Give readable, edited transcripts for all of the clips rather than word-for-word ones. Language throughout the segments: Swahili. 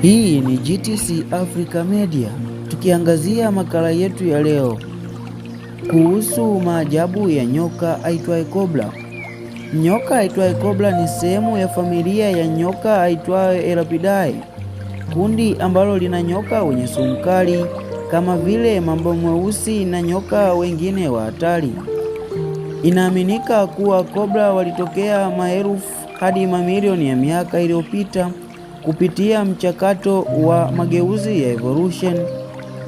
Hii ni GTC Africa Media, tukiangazia makala yetu ya leo kuhusu maajabu ya nyoka aitwaye Cobra. Nyoka aitwaye Cobra ni sehemu ya familia ya nyoka aitwaye Elapidae, kundi ambalo lina nyoka wenye sumu kali kama vile mamba mweusi na nyoka wengine wa hatari. Inaaminika kuwa Cobra walitokea maelfu hadi mamilioni ya miaka iliyopita kupitia mchakato wa mageuzi ya evolution,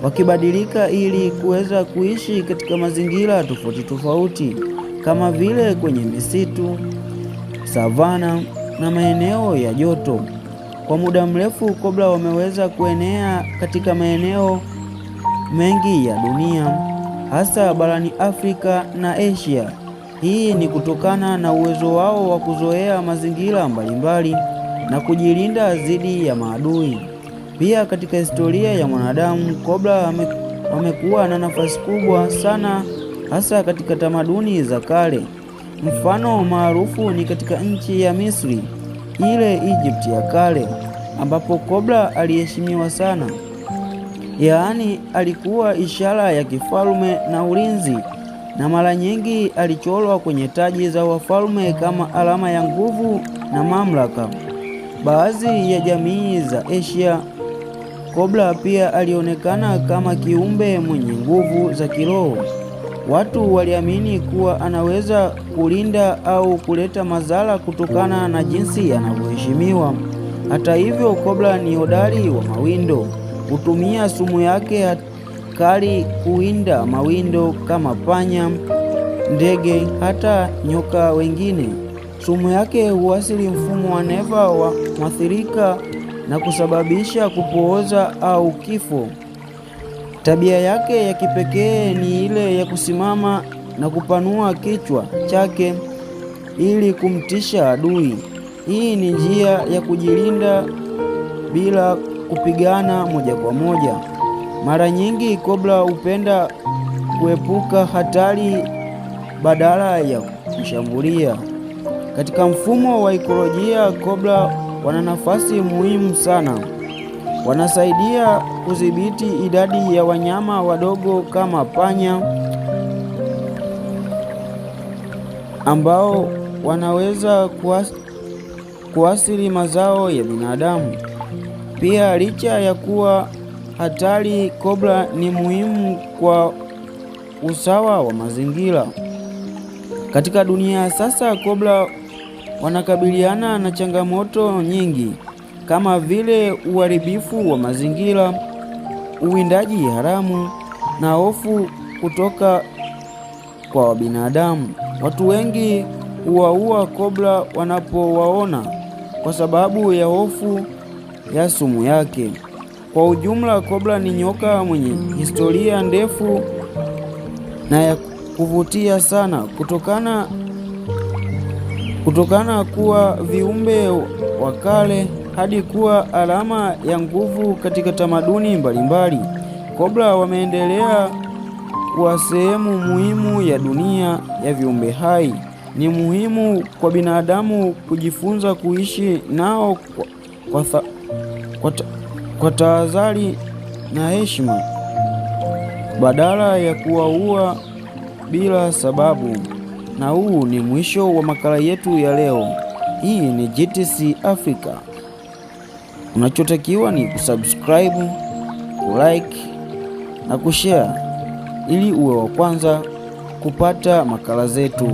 wakibadilika ili kuweza kuishi katika mazingira tofauti tofauti kama vile kwenye misitu, savana na maeneo ya joto. Kwa muda mrefu, Cobra wameweza kuenea katika maeneo mengi ya dunia, hasa barani Afrika na Asia. Hii ni kutokana na uwezo wao wa kuzoea mazingira mbalimbali na kujilinda dhidi ya maadui. Pia katika historia ya mwanadamu, Cobra wamekuwa na nafasi kubwa sana, hasa katika tamaduni za kale. Mfano maarufu ni katika nchi ya Misri, ile Egypt ya kale, ambapo Cobra aliheshimiwa sana. Yaani alikuwa ishara ya kifalme na ulinzi, na mara nyingi alichorwa kwenye taji za wafalme kama alama ya nguvu na mamlaka. Baadhi ya jamii za Asia, Cobra pia alionekana kama kiumbe mwenye nguvu za kiroho. Watu waliamini kuwa anaweza kulinda au kuleta madhara kutokana na jinsi anavyoheshimiwa. Hata hivyo, Cobra ni hodari wa mawindo. Hutumia sumu yake kali kuwinda mawindo kama panya, ndege, hata nyoka wengine. Sumu yake huathiri mfumo wa neva wa mwathirika na kusababisha kupooza au kifo. Tabia yake ya kipekee ni ile ya kusimama na kupanua kichwa chake ili kumtisha adui. Hii ni njia ya kujilinda bila kupigana moja kwa moja. Mara nyingi Cobra hupenda kuepuka hatari badala ya kushambulia. Katika mfumo wa ekolojia, Cobra wana nafasi muhimu sana. Wanasaidia kudhibiti idadi ya wanyama wadogo kama panya ambao wanaweza kuathiri mazao ya binadamu. Pia licha ya kuwa hatari, Cobra ni muhimu kwa usawa wa mazingira. Katika dunia ya sasa, Cobra wanakabiliana na changamoto nyingi kama vile uharibifu wa mazingira, uwindaji haramu na hofu kutoka kwa binadamu. Watu wengi huwaua Cobra wanapowaona kwa sababu ya hofu ya sumu yake. Kwa ujumla, Cobra ni nyoka mwenye historia ndefu na ya kuvutia sana kutokana kuwa viumbe wa kale hadi kuwa alama ya nguvu katika tamaduni mbalimbali. Cobra wameendelea kuwa sehemu muhimu ya dunia ya viumbe hai. Ni muhimu kwa binadamu kujifunza kuishi nao kwa tahadhari na heshima badala ya kuwaua bila sababu. Na huu ni mwisho wa makala yetu ya leo. Hii ni GTC Africa. Unachotakiwa ni kusubscribe, kulike na kushare ili uwe wa kwanza kupata makala zetu.